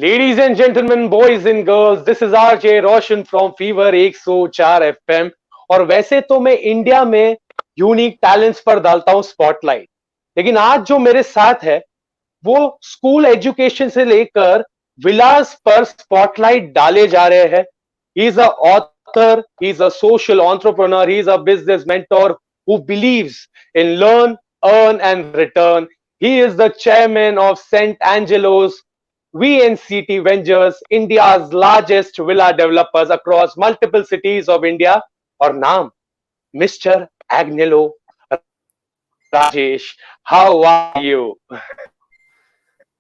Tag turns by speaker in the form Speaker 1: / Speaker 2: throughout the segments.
Speaker 1: Ladies and gentlemen, boys and girls, this is RJ Roshan from Fever 104 FM। और वैसे तो मैं India में यूनिक टैलेंट्स पर डालता हूं स्पॉटलाइट, लेकिन आज जो मेरे साथ है वो स्कूल एजुकेशन से लेकर विलास पर स्पॉटलाइट डाले जा रहे हैं। He is a author, he is a social entrepreneur, he is a business mentor who believes in learn, earn and return. He is the chairman of St. Angelo's VNCT Ventures, India's largest villa developers across multiple cities of India. और नाम Mr. Agnello Rajesh. How are you?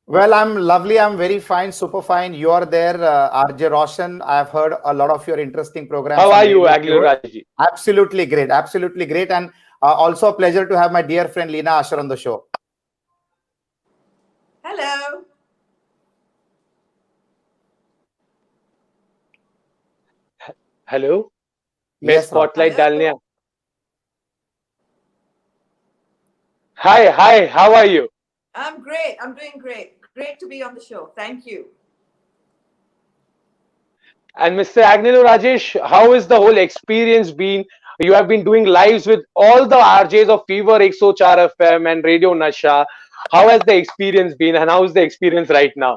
Speaker 2: Well, I'm lovely. I'm very fine, super fine. You are there, RJ Roshan. I've heard a lot of your interesting programs.
Speaker 1: How
Speaker 2: on
Speaker 1: are you,
Speaker 2: radio.
Speaker 1: Agnelorajesh?
Speaker 2: Absolutely great. Absolutely great. And also a pleasure to have my dear friend Lina Asher on the show.
Speaker 3: Hello.
Speaker 1: Hello, मैं
Speaker 2: Yes, Rob.
Speaker 1: Spotlight
Speaker 3: Hello.
Speaker 1: डालने hi hi, how are you?
Speaker 3: I'm great. I'm doing great. Great to be on the show. Thank you.
Speaker 1: And Mr. Agnello Rajesh, how is the whole experience been? You have been doing lives with all the RJs of Fever 104 FM and Radio Nasha. How has the experience been, and how is the experience right now?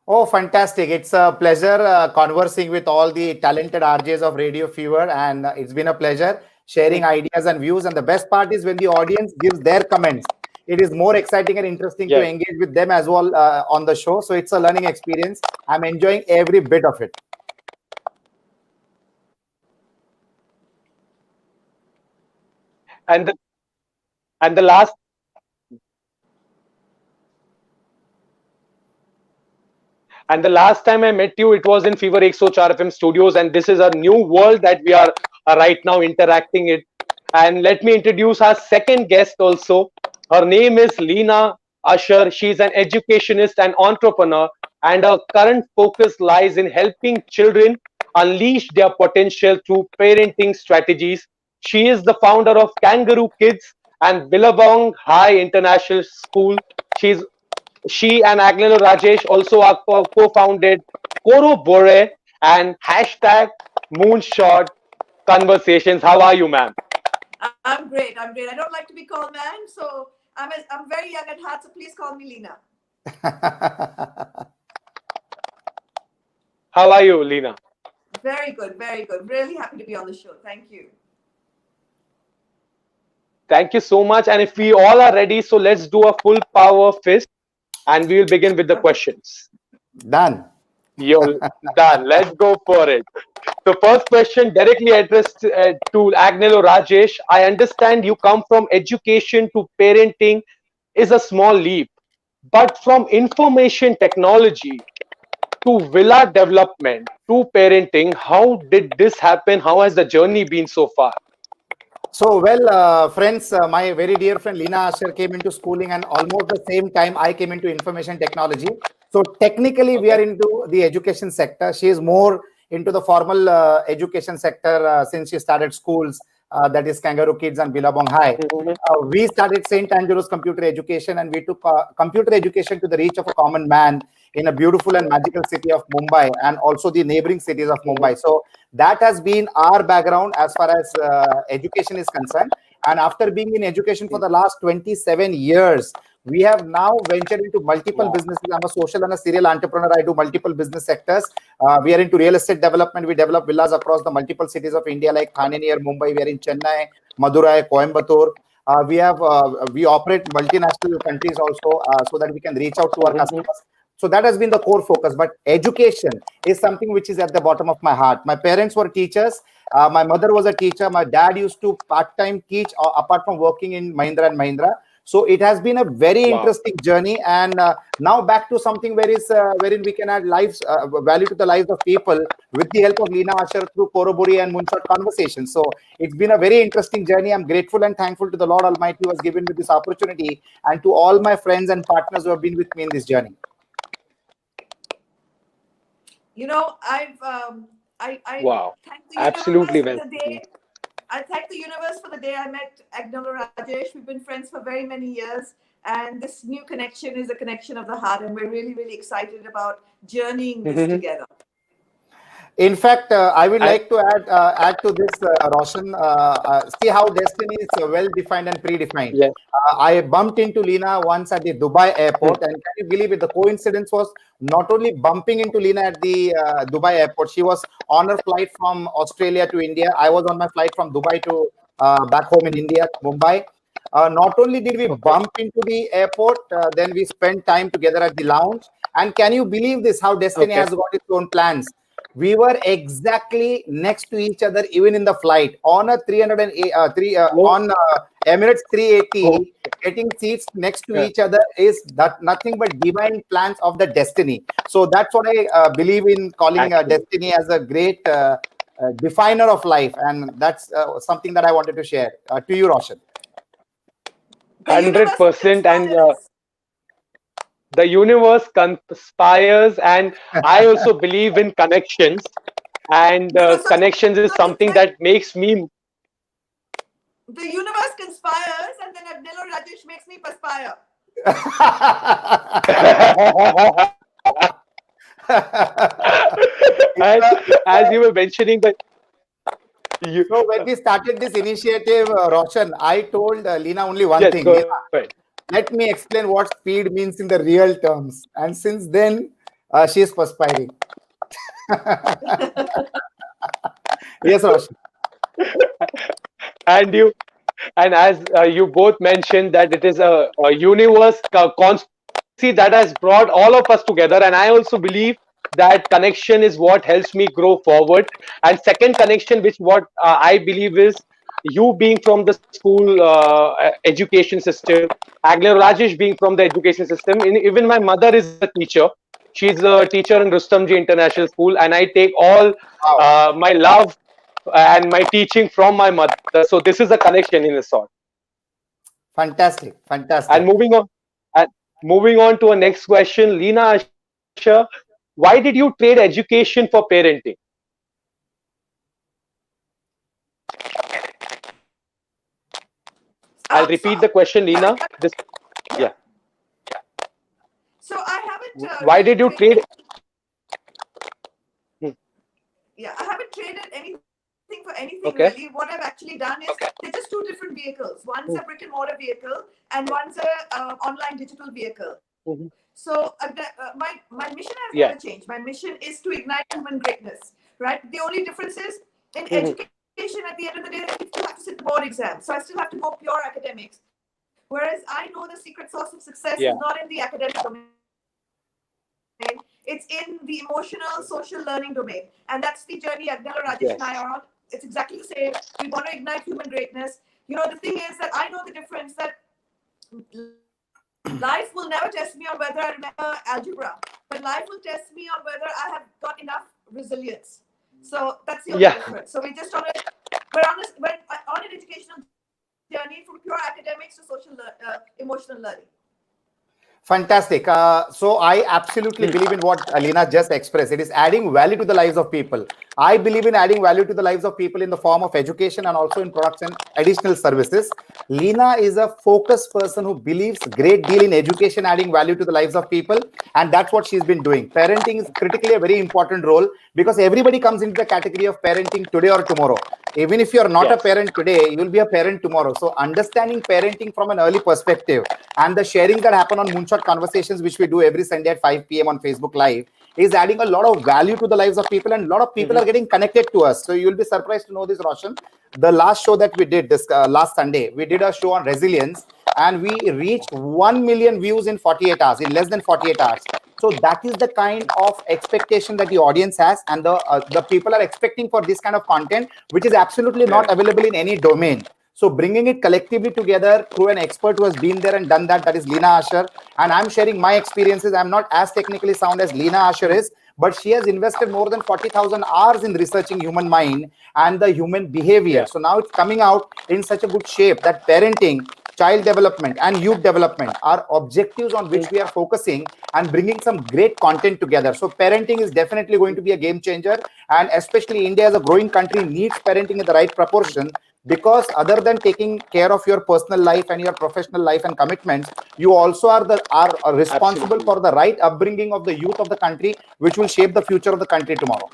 Speaker 2: Oh, fantastic. It's a pleasure conversing with all the talented RJs of Radio Fever. And it's been a pleasure sharing ideas and views. And the best part is when the audience gives their comments. It is more exciting and interesting to
Speaker 1: Yes.
Speaker 2: engage with them as well on the show. So it's a learning experience. I'm enjoying every bit of it.
Speaker 1: And the, and the last And the last time I met you, it was in Fever 104 FM studios, and this is a new world that we are right now interacting it. And let me introduce our second guest also. Her name is Lina Asher. She's an educationist and entrepreneur, and her current focus lies in helping children unleash their potential through parenting strategies. She is the founder of Kangaroo Kids and Billabong High International School. She and Agnello Rajesh also are co-founded Koro Bore and hashtag Moonshot Conversations. How are you, ma'am?
Speaker 3: I'm great. I'm great. I don't like to be called man, so I'm very young at heart. So please call me Lina.
Speaker 1: How are you, Lina?
Speaker 3: Very good. Very good. Really happy to be on the show. Thank you.
Speaker 1: Thank you so much. And if we all are ready, so let's do a full power fist and we will begin with the questions.
Speaker 2: Done.
Speaker 1: You're done. Let's go for it. The first question directly addressed to Agnello Rajesh. I understand you come from education to parenting is a small leap, but from information technology to villa development to parenting, how did this happen? How has the journey been so far?
Speaker 2: So, well, friends, my very dear friend Lina Asher came into schooling, and almost the same time I came into information technology. So, technically, we are into the education sector. She is more into the formal education sector since she started schools, that is Kangaroo Kids and Billabong High. We started St. Angelo's Computer Education, and we took computer education to the reach of a common man in a beautiful and magical city of Mumbai and also the neighboring cities of Mumbai. So that has been our background as far as education is concerned. And after being in education for the last 27 years, we have now ventured into multiple businesses. I'm a social and a serial entrepreneur. I do multiple business sectors. We are into real estate development. We develop villas across the multiple cities of India, like Thane near Mumbai. We are in Chennai, Madurai, Coimbatore. We operate multinational countries also, so that we can reach out to our customers. So that has been the core focus. But education is something which is at the bottom of my heart. My parents were teachers. My mother was a teacher. My dad used to part-time teach apart from working in Mahindra and Mahindra. So it has been a very interesting journey. And now back to something wherein we can add value to the lives of people with the help of Lina Asher through Koroburi and Moonshot Conversations. So it's been a very interesting journey. I'm grateful and thankful to the Lord Almighty who has given me this opportunity, and to all my friends and partners who have been with me in this journey.
Speaker 3: You know, I thank the
Speaker 1: Absolutely
Speaker 3: universe
Speaker 1: well.
Speaker 3: for the day. I thank the universe for the day I met Agnello Rajesh. We've been friends for very many years, And this new connection is a connection of the heart, and we're really, really excited about journeying this together.
Speaker 2: In fact, I would like to add to this, Roshan. See how destiny is well defined and predefined.
Speaker 1: Yes.
Speaker 2: I bumped into Lina once at the Dubai airport, and can you believe it? The coincidence was not only bumping into Lina at the Dubai airport. She was on her flight from Australia to India. I was on my flight from Dubai to back home in India, Mumbai. Not only did we bump into the airport, then we spent time together at the lounge. And can you believe this? How destiny has got its own plans. We were exactly next to each other, even in the flight, on a 303 on Emirates 380. Getting seats next to each other is that nothing but divine plans of the destiny. So that's what I believe in calling destiny as a great definer of life, and that's something that I wanted to share to you, Roshan.
Speaker 1: 100%, and the universe conspires, and I also believe in connections, and connections is something that makes me.
Speaker 3: The universe conspires, and then Agnelorajesh makes me perspire.
Speaker 1: As you were mentioning that.
Speaker 2: So when we started this initiative, Roshan, I told Lina only one thing.
Speaker 1: Go
Speaker 2: Lina,
Speaker 1: ahead.
Speaker 2: let me explain what speed means in the real terms. And since then, she is perspiring. Yes, Roshan.
Speaker 1: And as you both mentioned that it is a universe conspiracy that has brought all of us together, and I also believe that connection is what helps me grow forward. And second connection, which what I believe is you being from the school education system, Agner Rajesh being from the education system, even my mother is a teacher. She's a teacher in Rustomji International School, and I take all my love and my teaching from my mother. So this is a connection in a sort.
Speaker 2: Fantastic, fantastic.
Speaker 1: And moving on to our next question, Lina Asha, why did you trade education for parenting? I'll repeat the question, Lina. Yeah.
Speaker 3: So I haven't.
Speaker 1: Why did you trade?
Speaker 3: Yeah, I haven't traded anything for anything really. What I've actually done is they're just two different vehicles. One's a brick and mortar vehicle, and one's a online digital vehicle. So my mission has never changed. My mission is to ignite human greatness. Right. The only difference is in education. At the end of the day, you still have to sit the board exam. So I still have to go pure academics. Whereas I know the secret sauce of success is not in the academic domain. It's in the emotional, social learning domain. And that's the journey Agnelorajesh and I are on. It's exactly the same. We want to ignite human greatness. You know, the thing is that I know the difference that life will never test me on whether I remember algebra, but life will test me on whether I have got enough resilience. So that's the only difference. So we're on an educational journey from pure academics to social, emotional learning.
Speaker 2: Fantastic. So I absolutely believe in what Lina just expressed. It is adding value to the lives of people. I believe in adding value to the lives of people in the form of education and also in products and additional services. Lina is a focused person who believes a great deal in education, adding value to the lives of people. And that's what she's been doing. Parenting is critically a very important role because everybody comes into the category of parenting today or tomorrow. Even if you're not a parent today, you'll be a parent tomorrow. So understanding parenting from an early perspective and the sharings that happen on Moonshot Conversations, which we do every Sunday at 5 p.m. on Facebook Live, is adding a lot of value to the lives of people, and a lot of people are getting connected to us. So you'll be surprised to know this, Roshan. The last show that we did this last Sunday, we did a show on resilience, and we reached 1 million views in 48 hours, in less than 48 hours. So that is the kind of expectation that the audience has, and the people are expecting for this kind of content, which is absolutely not available in any domain. So bringing it collectively together through an expert who has been there and done that, that is Lina Asher. And I'm sharing my experiences. I'm not as technically sound as Lina Asher is, but she has invested more than 40,000 hours in researching human mind and the human behavior. So now it's coming out in such a good shape that parenting, child development and youth development are objectives on which we are focusing and bringing some great content together. So parenting is definitely going to be a game changer, and especially India as a growing country needs parenting in the right proportion because other than taking care of your personal life and your professional life and commitments, you also are responsible
Speaker 1: Absolutely.
Speaker 2: for the right upbringing of the youth of the country, which will shape the future of the country tomorrow.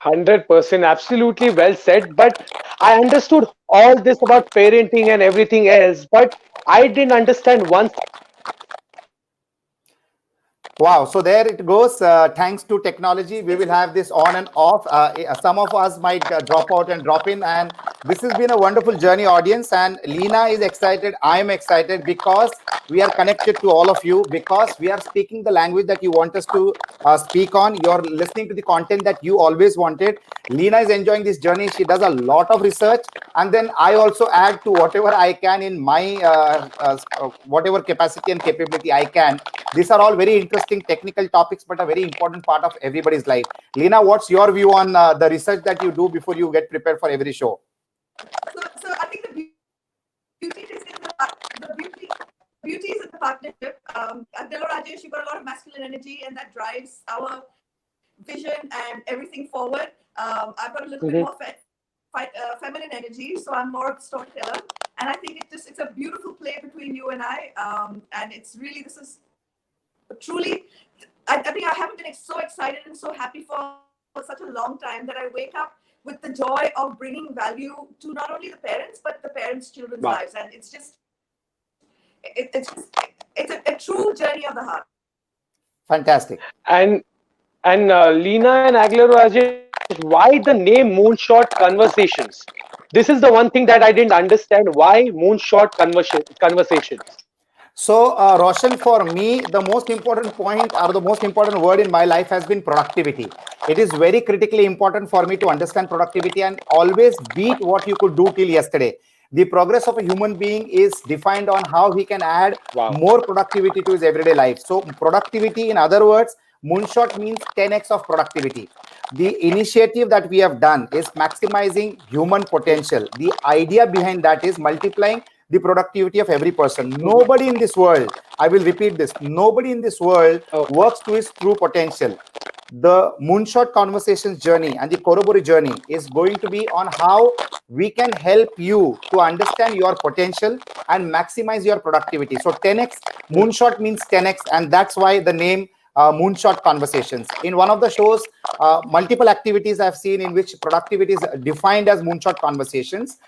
Speaker 1: 100%, absolutely well said. But I understood all this about parenting and everything else, but I didn't understand one.
Speaker 2: Wow. So there it goes. Thanks to technology, we will have this on and off. Some of us might drop out and drop in. And this has been a wonderful journey, audience. And Lina is excited. I am excited because we are connected to all of you, because we are speaking the language that you want us to speak on. You're listening to the content that you always wanted. Lina is enjoying this journey. She does a lot of research. And then I also add to whatever I can in my whatever capacity and capability I can. These are all very interesting technical topics, but a very important part of everybody's life. Lina, what's your view on the research that you do before you get prepared for every show?
Speaker 3: So I think the beauty is in the beauty is in the partnership. Agnelorajesh, you've got a lot of masculine energy, and that drives our vision and everything forward. I've got a little bit more feminine energy, so I'm more of a storyteller. And I think it's a beautiful play between you and I. And it's really, this is truly, I think I haven't been so excited and so happy for such a long time, that I wake up with the joy of bringing value to not only the parents, but the parents' children's lives. And it's just, it's a true journey of the heart.
Speaker 2: Fantastic.
Speaker 1: And Lina and Aguilar Rajesh, why the name Moonshot Conversations? This is the one thing that I didn't understand. Why Moonshot Conversations?
Speaker 2: So, Roshan, for me, the most important point or the most important word in my life has been productivity. It is very critically important for me to understand productivity and always beat what you could do till yesterday. The progress of a human being is defined on how he can add more productivity to his everyday life. So, productivity, in other words, Moonshot means 10x of productivity. The initiative that we have done is maximizing human potential. The idea behind that is multiplying the productivity of every person. Nobody in this world, I will repeat this, nobody in this world works to his true potential. The Moonshot Conversations journey and the Korobori journey is going to be on how we can help you to understand your potential and maximize your productivity. So 10x, Moonshot means 10x, and that's why the name Moonshot Conversations. In one of the shows, multiple activities I've seen in which productivity is defined as Moonshot Conversations.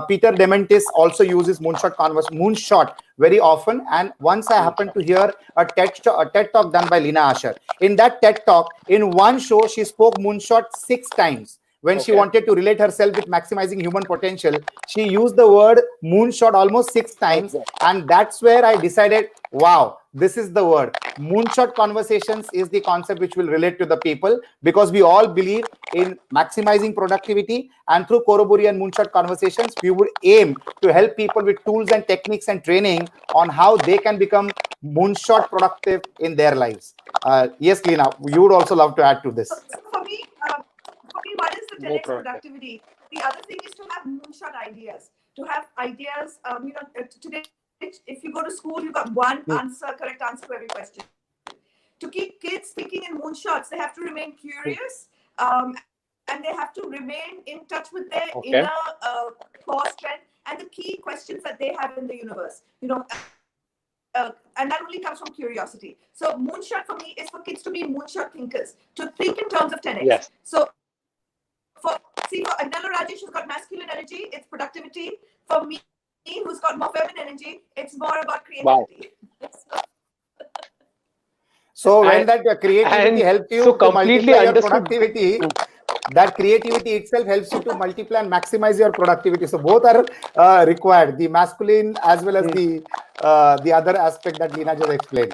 Speaker 2: Peter Dementis also uses Moonshot very often. And once I happened to hear a TED talk done by Lina Asher. In that TED talk, in one show, she spoke Moonshot 6 times. When she wanted to relate herself with maximizing human potential, she used the word moonshot almost 6 times. And that's where I decided, wow, this is the word. Moonshot Conversations is the concept which will relate to the people, because we all believe in maximizing productivity. And through Korobori and Moonshot Conversations, we would aim to help people with tools and techniques and training on how they can become moonshot productive in their lives. Yes, Lina, you would also love to add to this.
Speaker 3: So for me, one is the 10x productivity. The other thing is to have moonshot ideas. To have ideas, today, if you go to school, you've got one correct answer to every question. To keep kids thinking in moonshots, they have to remain curious, and they have to remain in touch with their inner core strength and the key questions that they have in the universe. And that only comes from curiosity. So moonshot for me is for kids to be moonshot thinkers, to think in terms of 10x.
Speaker 1: Yes.
Speaker 3: So for Agnelorajesh, who's got masculine energy, it's productivity. For me, who's got more feminine energy, it's more about creativity.
Speaker 1: Wow.
Speaker 2: So when that creativity helps you to multiply your productivity, that creativity itself helps you to multiply and maximize your productivity. So both are required, the masculine as well as the other aspect that Lina just explained.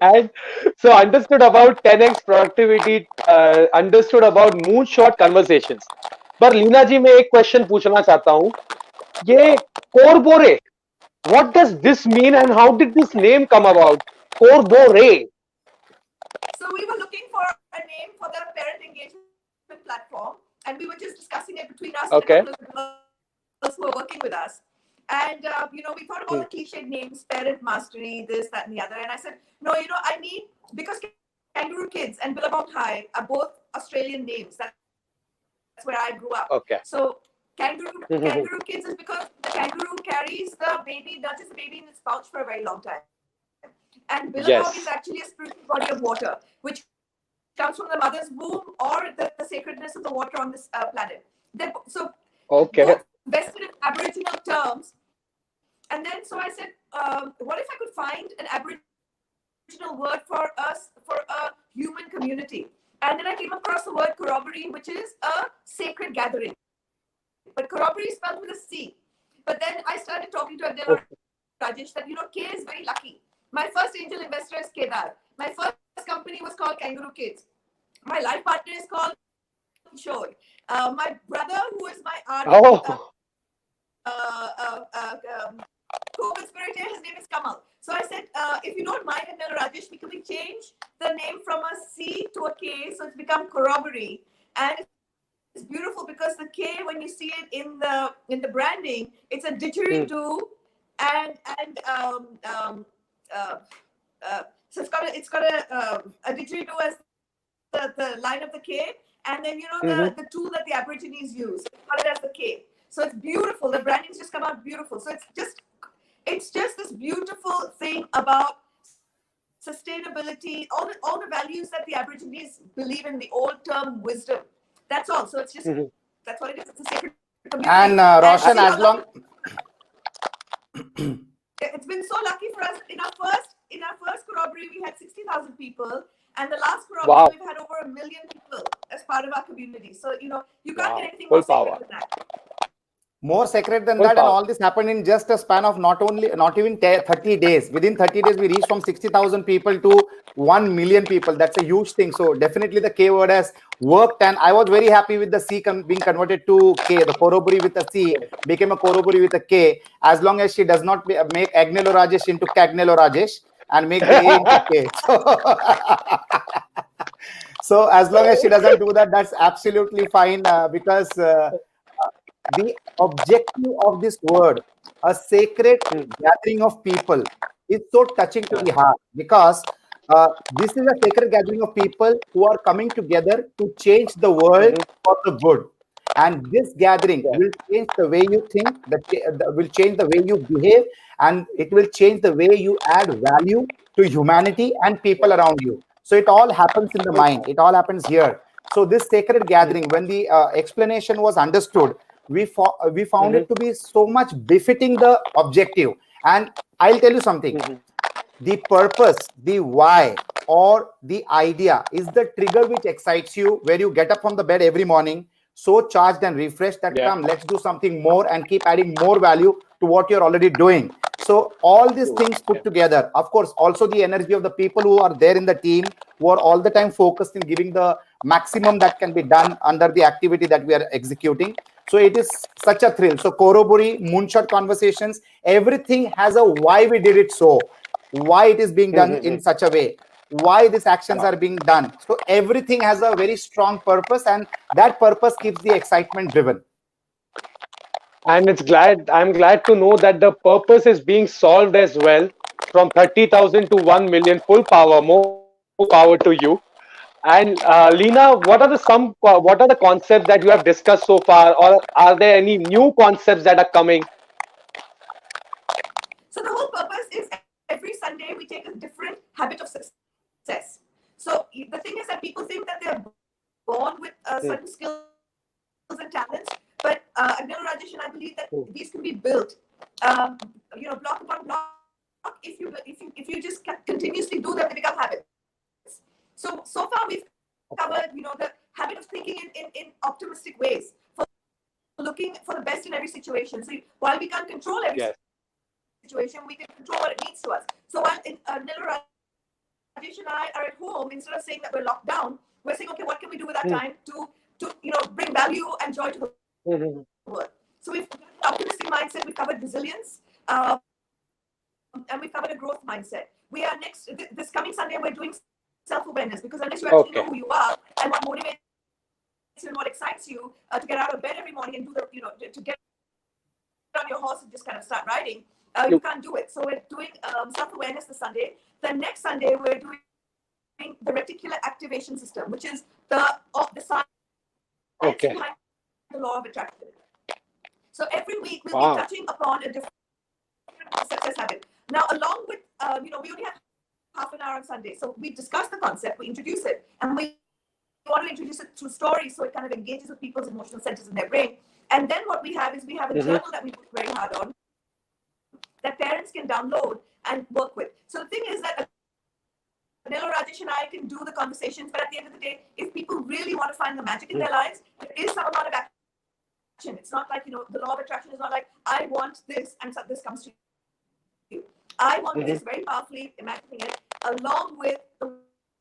Speaker 1: And so understood about 10x productivity, understood about Moonshot Conversations. पर लीना जी मैं एक question पूछना चाहता हूँ, ये कोरबोरे, what does this mean and how did this name come about? Korbore.
Speaker 3: So we were looking for a name for the parent engagement platform, and we were just discussing it between us and the girls who were working with us. And we thought of all the cliched names, parent mastery, this, that, and the other. And I said, no, I need, because Kangaroo Kids and Billabong High are both Australian names. That's where I grew up.
Speaker 1: Okay.
Speaker 3: So Kangaroo Kids is because the kangaroo carries the baby, nurtures the baby in its pouch for a very long time. And Billabong is actually a spiritual body of water, which comes from the mother's womb or the sacredness of the water on this planet. So both vested in Aboriginal terms. And then so I said, what if I could find an Aboriginal word for us, for a human community? And then I came across the word corroboree, which is a sacred gathering. But corroboree is spelled with a C. But then I started talking to Agnelorajesh that, K is very lucky. My first angel investor is Kedar. My first company was called Kangaroo Kids. My life partner is called Kishore. My brother, who is my co-conspirator, his name is Kamal. So I said, if you don't mind, Agnelorajesh, can we change the name from a C to a K, so it's become corroboree? And it's beautiful because the K, when you see it in the branding, it's a didgeridoo, and so it's got a didgeridoo as the line of the K, and then the tool that the Aborigines use. It's got it as the K. So it's beautiful. The branding's just come out beautiful. So it's just this beautiful thing about sustainability, all the values that the Aborigines believe in, the old term wisdom. That's all. So it's just that's what it is. It's a sacred community.
Speaker 2: And Roshan, as long
Speaker 3: it's been so lucky for us. In our first corroboree, we had 60,000 people, and the last corroboree we've had over 1 million people as part of our community. So you can't get anything more sacred than that.
Speaker 2: More sacred than that, and all this happened in just a span of not even 30 days. Within 30 days, we reached from 60,000 people to 1 million people. That's a huge thing. So definitely the K word has worked, and I was very happy with the C being converted to K. The corroboree with a C became a corroboree with a K, as long as she does not make Agnelorajesh into Agnelorajesh and make the A into K. So as long as she doesn't do that, that's absolutely fine, because the objective of this word, a sacred gathering of people, is so touching to the heart, because this is a sacred gathering of people who are coming together to change the world for the good. And this gathering will change the way you think, will change the way you behave, and it will change the way you add value to humanity and people around you. So it all happens in the mind. It all happens here. So this sacred gathering, when the explanation was understood, we found it to be so much befitting the objective. And I'll tell you something. The purpose, the why, or the idea is the trigger which excites you, where you get up from the bed every morning so charged and refreshed that come, let's do something more and keep adding more value to what you're already doing. So all these things put together, of course, also the energy of the people who are there in the team, who are all the time focused in giving the maximum that can be done under the activity that we are executing. So it is such a thrill. So corroboree, Moonshot Conversations, everything has a why we did it so, why it is being done in such a way, why these actions are being done. So everything has a very strong purpose, and that purpose keeps the excitement driven.
Speaker 1: And I'm glad to know that the purpose is being solved as well. From 30,000 to 1 million, full power, more power to you. And Lina, what are the concepts that you have discussed so far, or are there any new concepts that are coming?
Speaker 3: So the whole purpose is every Sunday we take a different habit of success. So the thing is that people think that they're born with certain skills and talents, but Agnelorajesh and I believe that these can be built, block upon block. If you just continuously do them, they become habits. So far we've covered, the habit of thinking in optimistic ways, for looking for the best in every situation. So while we can't control every situation, we can control what it means to us. So while Agnelorajesh and I are at home, instead of saying that we're locked down, we're saying, okay, what can we do with our time to bring value and joy to the world? So we've covered an optimistic mindset, we've covered resilience, and we've covered a growth mindset. We are this coming Sunday, we're doing self-awareness, because unless you actually know who you are and what motivates you and what excites you to get out of bed every morning and do to get on your horse and just kind of start riding, you can't do it. So we're doing self-awareness this Sunday. The next Sunday we're doing the reticular activation system, which is the science behind the law of attraction. So every week we'll be touching upon a different success habit. Now, along with, we only have half an hour on Sunday. So we discuss the concept, we introduce it, and we want to introduce it through stories so it kind of engages with people's emotional centers in their brain. And then what we have is we have a journal that we work very hard on that parents can download and work with. So the thing is that Agnelorajesh and I can do the conversations, but at the end of the day, if people really want to find the magic in their lives, there is some amount of action. It's not like, the law of attraction is not like, I want this and so this comes to you. I want this very powerfully, imagining it, along with the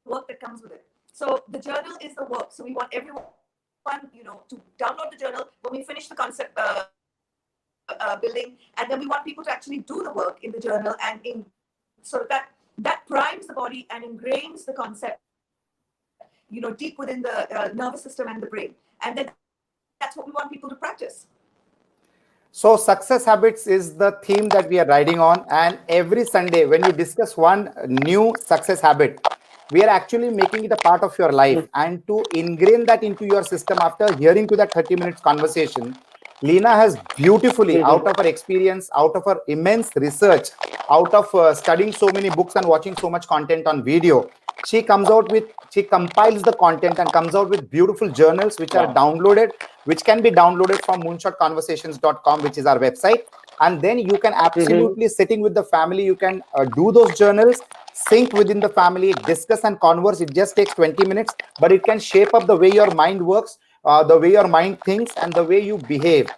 Speaker 3: work that comes with it. So the journal is the work. So we want everyone, to download the journal when we finish the concept building, and then we want people to actually do the work in the journal and so that primes the body and ingrains the concept, deep within the nervous system and the brain. And then that's what we want people to practice.
Speaker 2: So success habits is the theme that we are riding on. And every Sunday, when we discuss one new success habit, we are actually making it a part of your life. And to ingrain that into your system after hearing to that 30 minutes conversation, Lina has beautifully, out of her experience, out of her immense research, out of studying so many books and watching so much content on video, she compiles the content and comes out with beautiful journals which are downloaded, which can be downloaded from moonshotconversations.com, which is our website. And then you can absolutely, sitting with the family, you can do those journals, sync within the family, discuss and converse. It just takes 20 minutes, but it can shape up the way your mind works, the way your mind thinks, and the way you behave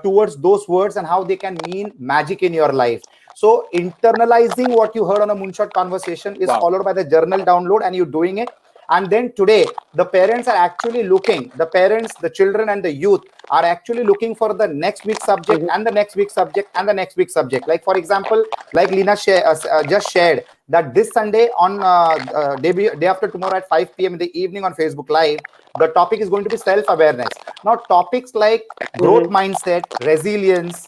Speaker 2: towards those words and how they can mean magic in your life. So internalizing what you heard on a Moonshot Conversation is followed by the journal download, and you're doing it. And then today, the parents are actually looking, the parents, the children, and the youth are actually looking for the next week's subject and the next week's subject and the next week's subject. Like, for example, like Lina just shared that this Sunday on day after tomorrow at 5 p.m. in the evening on Facebook Live, the topic is going to be self-awareness. Now, topics like growth mindset, resilience,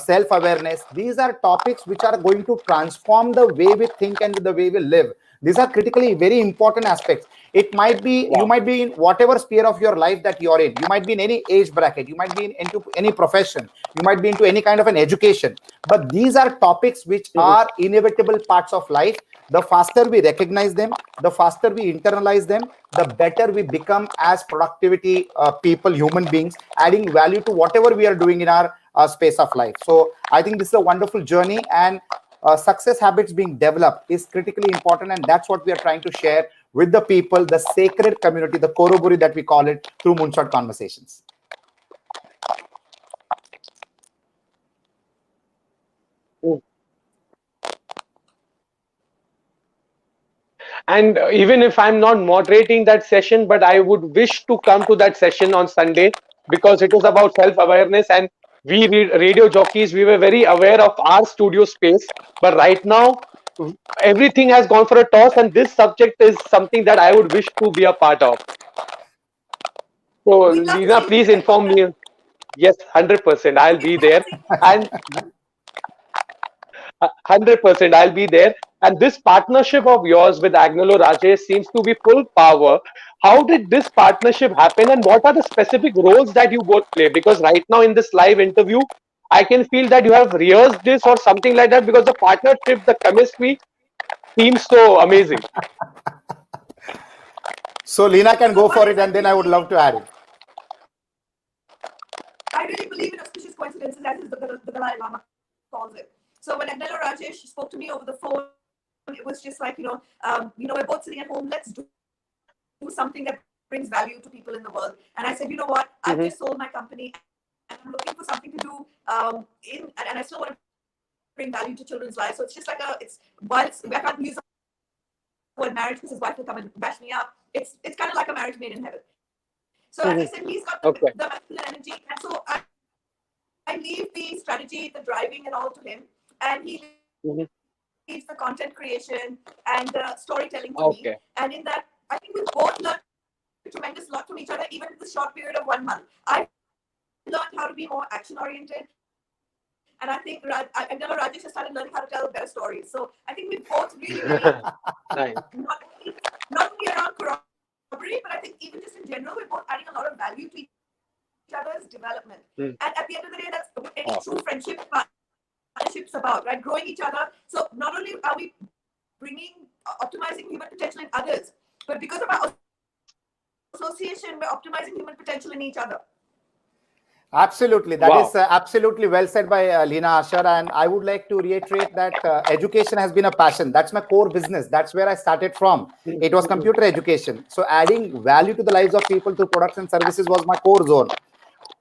Speaker 2: self-awareness, these are topics which are going to transform the way we think and the way we live. These are critically very important aspects. It might be, you might be in whatever sphere of your life that you're in. You might be in any age bracket. You might be into any profession. You might be into any kind of an education. But these are topics which are inevitable parts of life. The faster we recognize them, the faster we internalize them, the better we become as productivity people, human beings, adding value to whatever we are doing in our space of life. So I think this is a wonderful journey, and success habits being developed is critically important, and that's what we are trying to share with the people, the sacred community, the Koroburi that we call it, through Moonshot Conversations.
Speaker 1: And even if I'm not moderating that session, but I would wish to come to that session on Sunday, because it is about self-awareness, and we radio jockeys, we were very aware of our studio space, but right now everything has gone for a toss, and this subject is something that I would wish to be a part of. So Lina, please inform me. Yes, 100%, I'll be there. And 100%, I'll be there. And this partnership of yours with Agnelorajesh seems to be full power. How did this partnership happen, and what are the specific roles that you both play? Because right now in this live interview, I can feel that you have rehearsed this or something like that, because the partnership, the chemistry seems so amazing.
Speaker 2: So Lina can go for it, and then I would love to add it.
Speaker 3: I really believe in auspicious coincidences, as is the Dalai Lama calls it. So when Agnelorajesh spoke to me over the phone, it was just like, we're both sitting at home, let's do something that brings value to people in the world. And I said, you know what, I've just sold my company, and I'm looking for something to do and I still want to bring value to children's lives. So it's just like I can't use the word marriage because his wife will come and bash me up. It's kind of like a marriage made in heaven. So as I said, he's got the masculine energy, and so I leave the strategy, the driving, and all to him, and he leads the content creation and the storytelling to me. And in that, I think we both learned a tremendous lot from each other, even in the short period of 1 month. I learned how to be more action oriented. And I think Agnelorajesh has started learning how to tell better stories. So I think we both really, really
Speaker 1: Nice.
Speaker 3: not only around corroborate, but I think even just in general, we're both adding a lot of value to each other's development. And at the end of the day, that's what any true friendship partnerships about, right? Growing each other. So not only are we bringing, optimizing human potential in others, but because of our association, we're optimizing human potential in each other.
Speaker 2: Absolutely. That is absolutely well said by Lina Asher. And I would like to reiterate that education has been a passion. That's my core business. That's where I started from. It was computer education. So adding value to the lives of people through products and services was my core zone.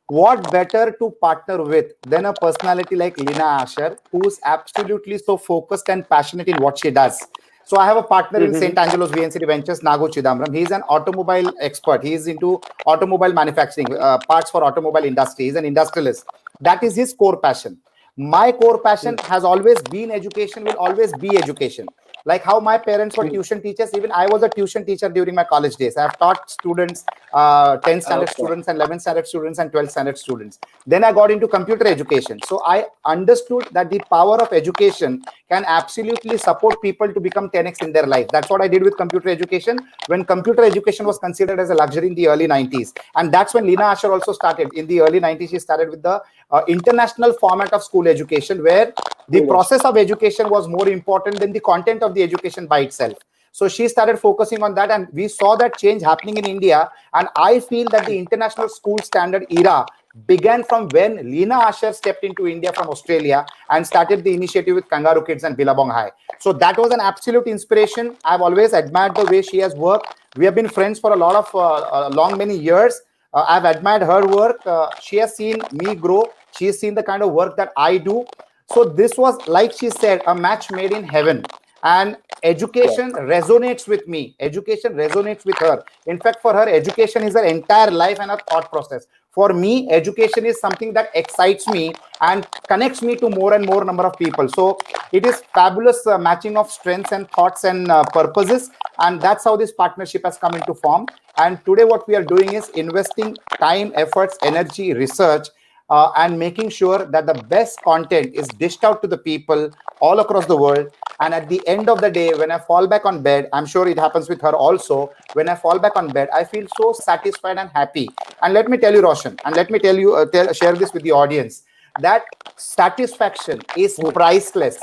Speaker 2: What better to partner with than a personality like Lina Asher, who's absolutely so focused and passionate in what she does. So I have a partner in St. Angelo's VNCT Ventures, Nago Chidambaram. He's an automobile expert. He's into automobile manufacturing, parts for automobile industry. He's an industrialist. That is his core passion. My core passion has always been education, will always be education. Like how my parents were tuition teachers, even I was a tuition teacher during my college days. I have taught students, 10th standard students and 11th standard students and 12th standard students. Then I got into computer education. So I understood that the power of education can absolutely support people to become 10x in their life. That's what I did with computer education when computer education was considered as a luxury in the early 90s. And that's when Lina Asher also started. In the early 90s, she started with the international format of school education, where the process of education was more important than the content of the education by itself. So she started focusing on that, and we saw that change happening in India. And I feel that the international school standard era began from when Lina Asher stepped into India from Australia and started the initiative with Kangaroo Kids and Billabong High. So that was an absolute inspiration. I've always admired the way she has worked. We have been friends for a lot of many years. I've admired her work. She has seen me grow. She has seen the kind of work that I do. So this was, like she said, a match made in heaven. And education resonates with me. Education resonates with her. In fact, for her, education is her entire life and her thought process. For me, education is something that excites me and connects me to more and more number of people. So it is fabulous matching of strengths and thoughts and purposes. And that's how this partnership has come into form. And today what we are doing is investing time, efforts, energy, research, and making sure that the best content is dished out to the people all across the world. And at the end of the day, when I fall back on bed, I'm sure it happens with her also. When I fall back on bed, I feel so satisfied and happy. And let me tell you, Roshan, and let me tell you, share this with the audience, that satisfaction is priceless.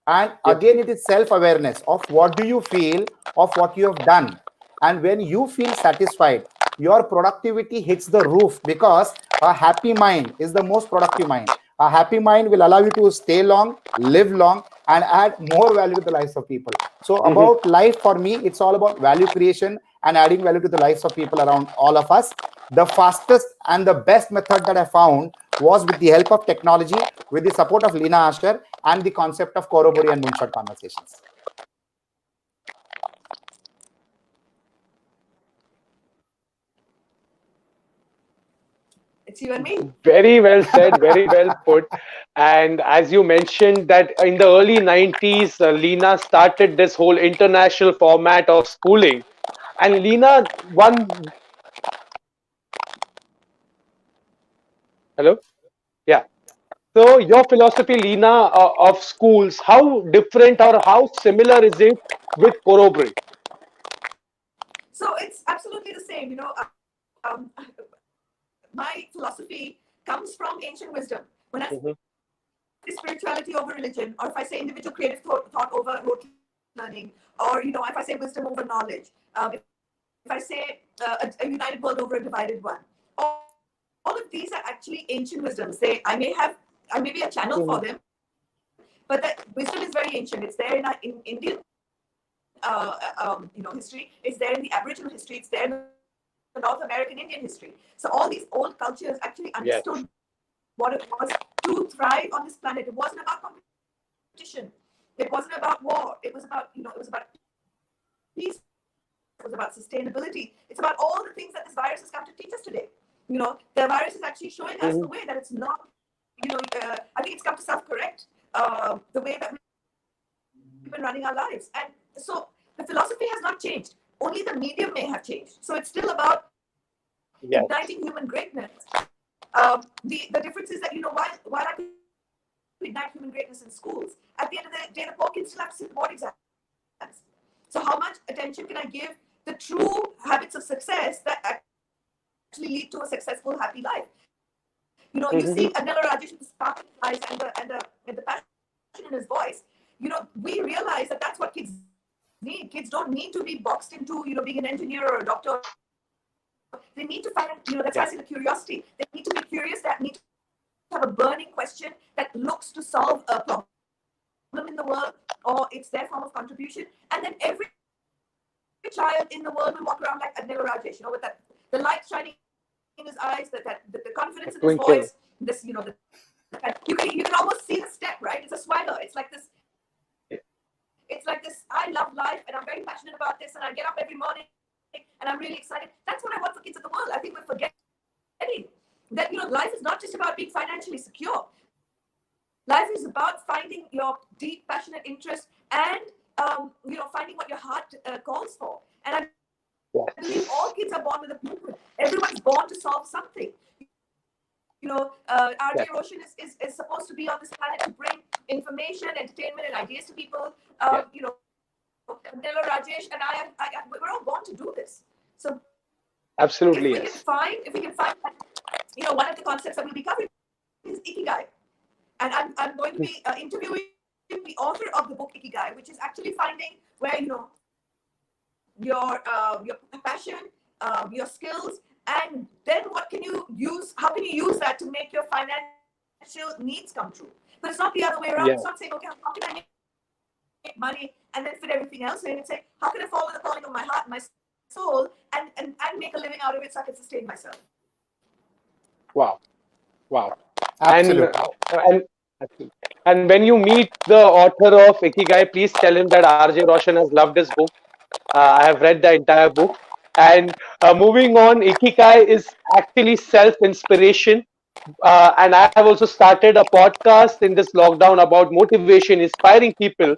Speaker 2: And again, it is self-awareness of what do you feel of what you have done. And when you feel satisfied, your productivity hits the roof, because a happy mind is the most productive mind. A happy mind will allow you to stay long, live long, and add more value to the lives of people. So about life, for me, it's all about value creation and adding value to the lives of people around all of us. The fastest and the best method that I found was with the help of technology, with the support of Lina Asher and the concept of Corroboree and Moonshot Conversations.
Speaker 3: It's you and me.
Speaker 1: Very well said, very well put. And as you mentioned that in the early 90s, Lina started this whole international format of schooling. And Lina, hello? Yeah. So your philosophy, Lina, of schools, how different or how similar is it with Corroboree?
Speaker 3: So it's absolutely the same. Um, my philosophy comes from ancient wisdom. When I say spirituality over religion, or if I say individual creative thought over rote learning, or if I say wisdom over knowledge, if I say a united world over a divided one, all of these are actually ancient wisdoms. I may be a channel for them, but that wisdom is very ancient. It's there in Indian history. It's there in the Aboriginal history. It's there in the North American Indian history. So all these old cultures actually understood what it was to thrive on this planet. It wasn't about competition. It wasn't about war. It was about peace. It was about sustainability. It's about all the things that this virus has come to teach us today. The virus is actually showing us the way that it's not. I think it's come to self-correct the way that we've been running our lives, and so the philosophy has not changed. Only the medium may have changed. So it's still about igniting human greatness. The difference is that while I ignite human greatness in schools, at the end of the day, the poor kids still have to sit the board exams. So how much attention can I give the true habits of success that actually lead to a successful, happy life? You know, you see Agnelorajesh with the sparkling eyes and the passion in his voice. You know, we realize that that's what kids need. Kids don't need to be boxed into, you know, being an engineer or a doctor. They need to find, you know, that's why I say the curiosity. They need to be curious. They need to have a burning question that looks to solve a problem in the world, or it's their form of contribution. And then every child in the world will walk around like Agnelorajesh, you know, with that the light shining in his eyes, the confidence in his voice. This, you know, you can almost see the step, right? It's a swagger. It's like this. It's like this. I love life, and I'm very passionate about this, and I get up every morning, and I'm really excited. That's what I want for kids of the world. I think we're forgetting that, you know, life is not just about being financially secure. Life is about finding your deep, passionate interest and, you know, finding what your heart calls for. And I believe all kids are born with a blueprint. Everyone's born to solve something. You know, RJ Roshan is supposed to be on this planet to bring information, entertainment, and ideas to people. You know, Agnelorajesh and I, we're all born to do this. So,
Speaker 1: absolutely,
Speaker 3: if we can find, you know, one of the concepts that we'll be covering is Ikigai. And I'm going to be interviewing the author of the book Ikigai, which is actually finding where, you know, your passion, your skills, and then what can you use? How can you use that to make your financial needs come true? But it's not the other way around. It's not saying, okay, how can I make money and then fit everything else in? It's saying, how can I follow the calling of my heart, my soul, and make a living out of it so I can sustain myself?
Speaker 1: Wow.
Speaker 2: Absolutely.
Speaker 1: And when you meet the author of Ikigai, please tell him that RJ Roshan has loved his book. I have read the entire book. And moving on, Ikigai is actually self-inspiration. And I have also started a podcast in this lockdown about motivation, inspiring people.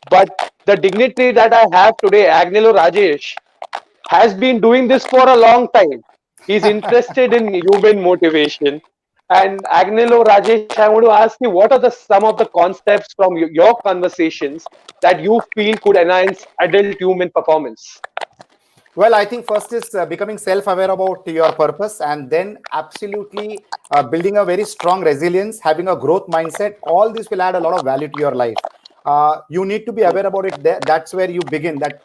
Speaker 1: But the dignitary that I have today, Agnelorajesh, has been doing this for a long time. He's interested in human motivation. And Agnelorajesh, I want to ask you, what are some of the concepts from your conversations that you feel could enhance adult human performance?
Speaker 2: Well, I think first is becoming self-aware about your purpose, and then absolutely building a very strong resilience, having a growth mindset. All this will add a lot of value to your life. You need to be aware about it. That's where you begin. That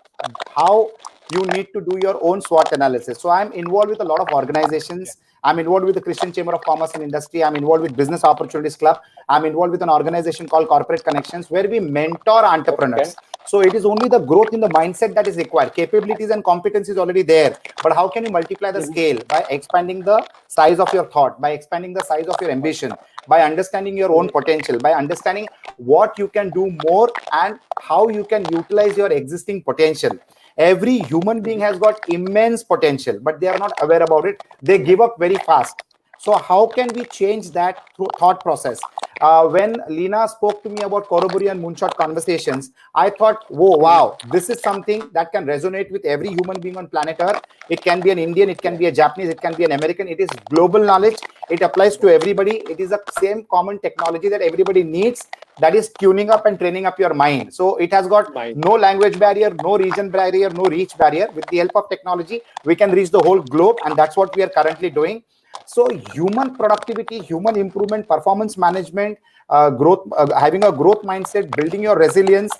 Speaker 2: how you need to do your own SWOT analysis. So I'm involved with a lot of organizations. I'm involved with the Christian Chamber of Commerce and Industry. I'm involved with Business Opportunities Club. I'm involved with an organization called Corporate Connections, where we mentor entrepreneurs. So it is only the growth in the mindset that is required. Capabilities and competence is already there. But how can you multiply the scale? By expanding the size of your thought, by expanding the size of your ambition, by understanding your own potential, by understanding what you can do more and how you can utilize your existing potential. Every human being has got immense potential, but they are not aware about it. They give up very fast. So how can we change that through thought process? When Lina spoke to me about Corroboree and Moonshot Conversations, I thought, whoa, wow, this is something that can resonate with every human being on planet Earth. It can be an Indian, it can be a Japanese, it can be an American. It is global knowledge. It applies to everybody. It is the same common technology that everybody needs, that is tuning up and training up your mind. So it has got no language barrier, no region barrier, no reach barrier. With the help of technology, we can reach the whole globe, and that's what we are currently doing. So human productivity, human improvement, performance management, growth, having a growth mindset, building your resilience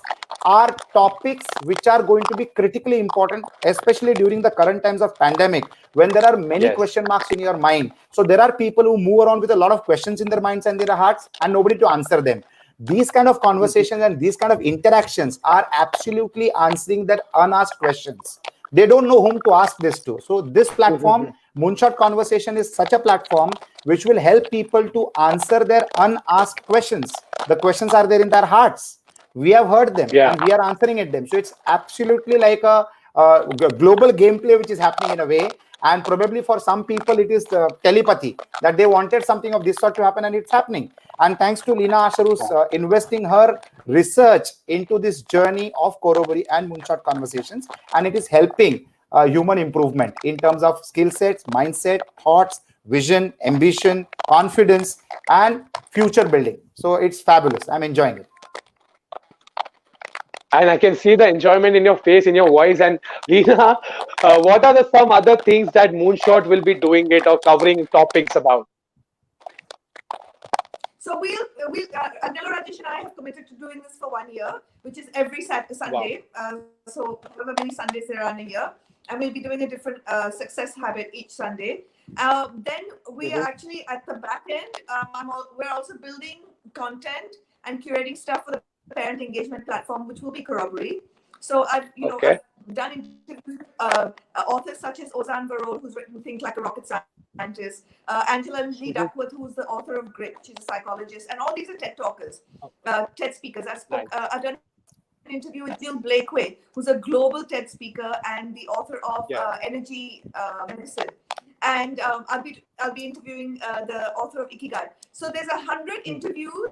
Speaker 2: are topics which are going to be critically important, especially during the current times of pandemic, when there are many question marks in your mind. So there are people who move around with a lot of questions in their minds and their hearts and nobody to answer them. These kind of conversations and these kind of interactions are absolutely answering their unasked questions. They don't know whom to ask this to. So this platform, Moonshot Conversation, is such a platform which will help people to answer their unasked questions. The questions are there in their hearts. We have heard them and we are answering at them. So it's absolutely like a global gameplay which is happening in a way. And probably for some people, it is telepathy that they wanted something of this sort to happen and it's happening. And thanks to Lina Asher, who's investing her research into this journey of Corroboree and Moonshot Conversations. And it is helping human improvement in terms of skill sets, mindset, thoughts, vision, ambition, confidence, and future building. So it's fabulous. I'm enjoying it.
Speaker 1: And I can see the enjoyment in your face, in your voice. And Lina, what are some other things that Moonshot will be doing it or covering topics about?
Speaker 3: So Agnelorajesh and I have committed to doing this for 1 year, which is every Sunday.
Speaker 1: Wow.
Speaker 3: So however many Sundays there are in a year, and we'll be doing a different success habit each Sunday. Then we are actually at the back end. We're also building content and curating stuff for the parent engagement platform, which will be Corroboree. So I've done interviews authors such as Ozan Varol, who's written Think Like a Rocket Scientist, Angela Lee Duckworth, who's the author of Grit, she's a psychologist, and all these are TED talkers, TED speakers. I've done an interview with Jill Blakeway, who's a global TED speaker and the author of Energy Medicine. And I'll be interviewing the author of Ikigai. So there's 100 interviews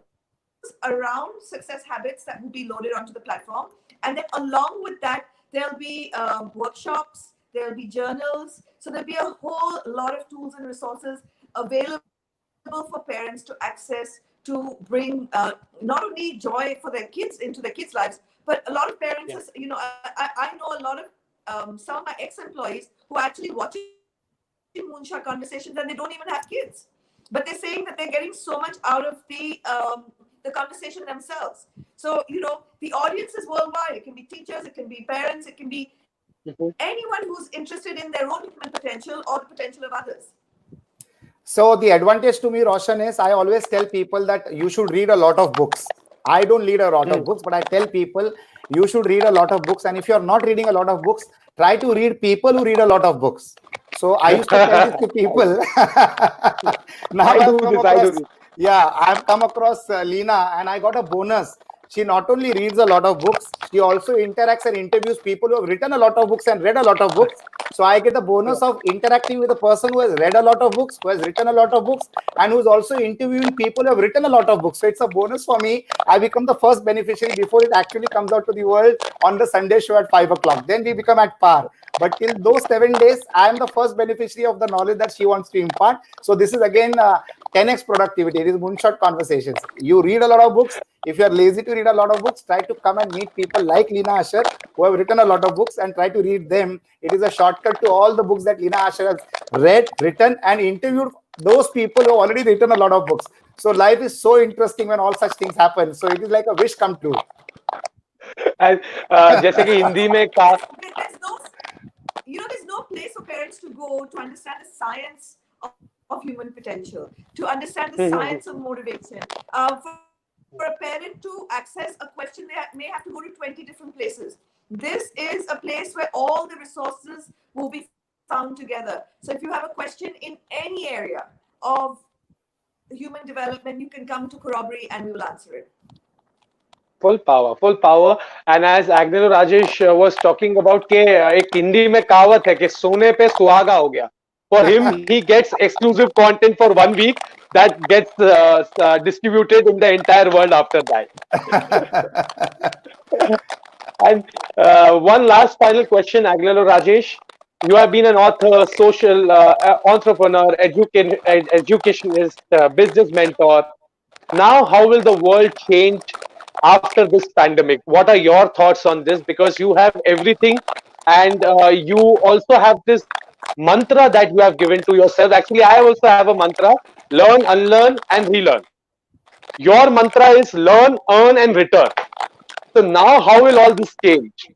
Speaker 3: around success habits that will be loaded onto the platform. And then along with that, there'll be workshops, there'll be journals. So there'll be a whole lot of tools and resources available for parents to access to bring not only joy for their kids into their kids' lives, but a lot of parents, I know a lot of some of my ex-employees who are actually watching Moonshot Conversations and they don't even have kids. But they're saying that they're getting so much out of the conversation themselves. So, the audience is worldwide. It can be teachers, it can be parents, it can be anyone who's interested in their own human potential or the potential of others.
Speaker 2: So the advantage to me, Roshan, is I always tell people that you should read a lot of books. I don't read a lot of books, but I tell people you should read a lot of books. And if you're not reading a lot of books, try to read people who read a lot lot of books. So I used to tell this to people. Now I've come across Lina, and I got a bonus. She not only reads a lot of books, she also interacts and interviews people who have written a lot of books and read a lot of books. So I get the bonus of interacting with a person who has read a lot of books, who has written a lot of books, and who's also interviewing people who have written a lot of books. So it's a bonus for me. I become the first beneficiary before it actually comes out to the world on the Sunday show at 5 o'clock. Then we become at par. But till those 7 days, I am the first beneficiary of the knowledge that she wants to impart. So this is again 10x productivity. It is Moonshot Conversations. You read a lot of books. If you are lazy to read a lot of books, try to come and meet people like Lina Asher who have written a lot of books and try to read them. It is a shortcut to all the books that Lina Asher has read, written, and interviewed those people who have already written a lot of books. So life is so interesting when all such things happen. So it is like a wish come true.
Speaker 1: जैसे कि हिंदी में
Speaker 3: there's no place for parents to go to understand the science of human potential, to understand the science of motivation. For a parent to access a question, they may have to go to 20 different places. This is a place where all the resources will be found together. So if you have a question in any area of human development, you can come to Corroboree and we will answer it.
Speaker 1: Full power. And as Agnelorajesh was talking about कि एक हिंदी में कहावत है कि सोने पे सुहागा हो गया. For him, he gets exclusive content for 1 week that gets distributed in the entire world after that. And one last final question, Agnelorajesh. You have been an author, social entrepreneur, educationist, business mentor. Now, how will the world change after this pandemic? What are your thoughts on this? Because you have everything, and you also have this mantra that you have given to yourself. Actually, I also have a mantra: learn, unlearn, and relearn. Your mantra is learn, earn, and return. So now, how will all this change?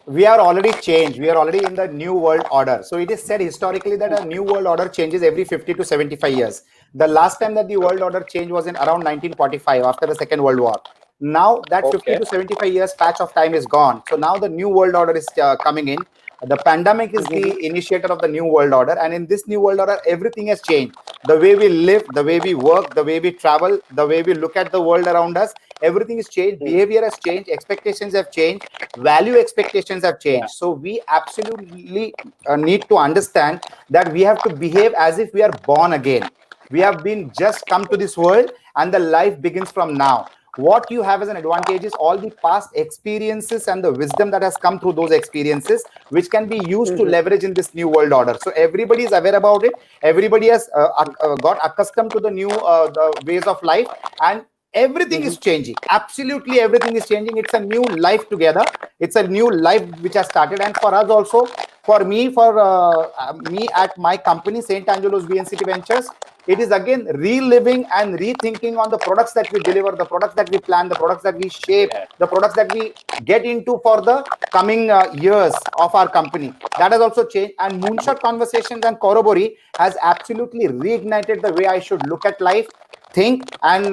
Speaker 2: We are already changed. We are already in the new world order. So it is said historically that a new world order changes every 50 to 75 years. The last time that the world order changed was in around 1945 after the Second World War. Now that 50 to 75 years patch of time is gone. So now the new world order is coming in. The pandemic is the initiator of the new world order. And in this new world order, everything has changed. The way we live, the way we work, the way we travel, the way we look at the world around us, everything is changed. Behavior has changed. Expectations have changed. Value expectations have changed. So we absolutely need to understand that we have to behave as if we are born again. We have been just come to this world and the life begins from now. What you have as an advantage is all the past experiences and the wisdom that has come through those experiences, which can be used to leverage in this new world order. So everybody is aware about it. Everybody has got accustomed to the new the ways of life, and everything is changing. Absolutely everything is changing. It's a new life together. It's a new life which has started. And for us also, for me at my company, St. Angelo's VNCT Ventures, it is again reliving and rethinking on the products that we deliver, the products that we plan, the products that we shape, the products that we get into for the coming years of our company. That has also changed. And Moonshot Conversations and Corroboree has absolutely reignited the way I should look at life, think in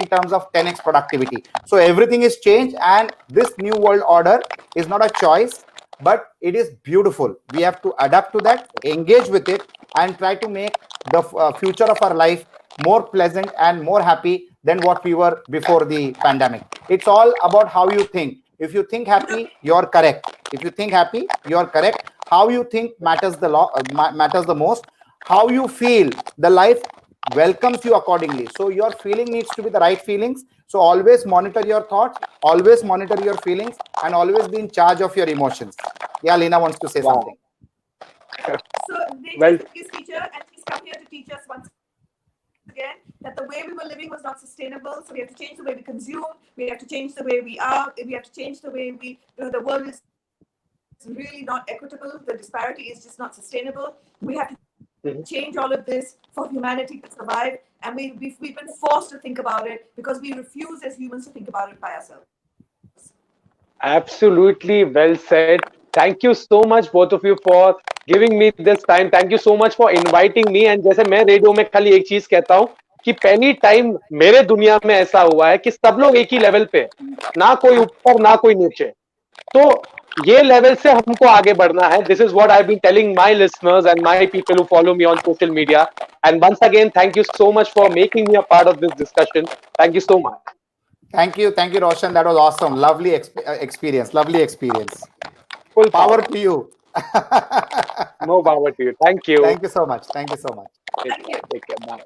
Speaker 2: terms of 10x productivity. So everything is changed, and this new world order is not a choice, but it is beautiful. We have to adapt to that, engage with it, and try to make the future of our life more pleasant and more happy than what we were before the pandemic. It's all about how you think. If you think happy, you're correct. If you think happy, you're correct. How you think matters the most. How you feel, the life welcomes you accordingly. So your feeling needs to be the right feelings. So always monitor your thoughts, always monitor your feelings, and always be in charge of your emotions. Yeah, Lina wants to say something.
Speaker 3: So Nature's biggest teacher, and she's come here to teach us once again that the way we were living was not sustainable. So we have to change the way we consume. We have to change the way we are. We have to change the way the world is really not equitable. The disparity is just not sustainable. We have to change all of this for humanity to survive. And we've been forced to think about it because we refuse as humans to think about it by ourselves.
Speaker 1: Absolutely well said. Thank you so much both of you for giving me this time. Thank you so much for inviting me. And जैसे मैं radio में खाली एक चीज कहता हूँ कि पहली टाइम मेरे दुनिया में ऐसा हुआ है कि सब लोग एक ही लेवल पे, ना कोई ऊपर ना कोई नीचे. तो ये लेवल से हमको आगे बढ़ना है. This is what I've been telling my listeners and my people who follow me on social media. And once again, thank you so much for making me a part of this discussion. Thank you so much.
Speaker 2: Thank you, Roshan. That was awesome. Lovely experience. Lovely experience.
Speaker 1: Full
Speaker 2: power to you.
Speaker 1: No power to you. Thank you.
Speaker 2: Thank you so much. Thank you so much.
Speaker 3: Thank you.
Speaker 1: Take care. Bye.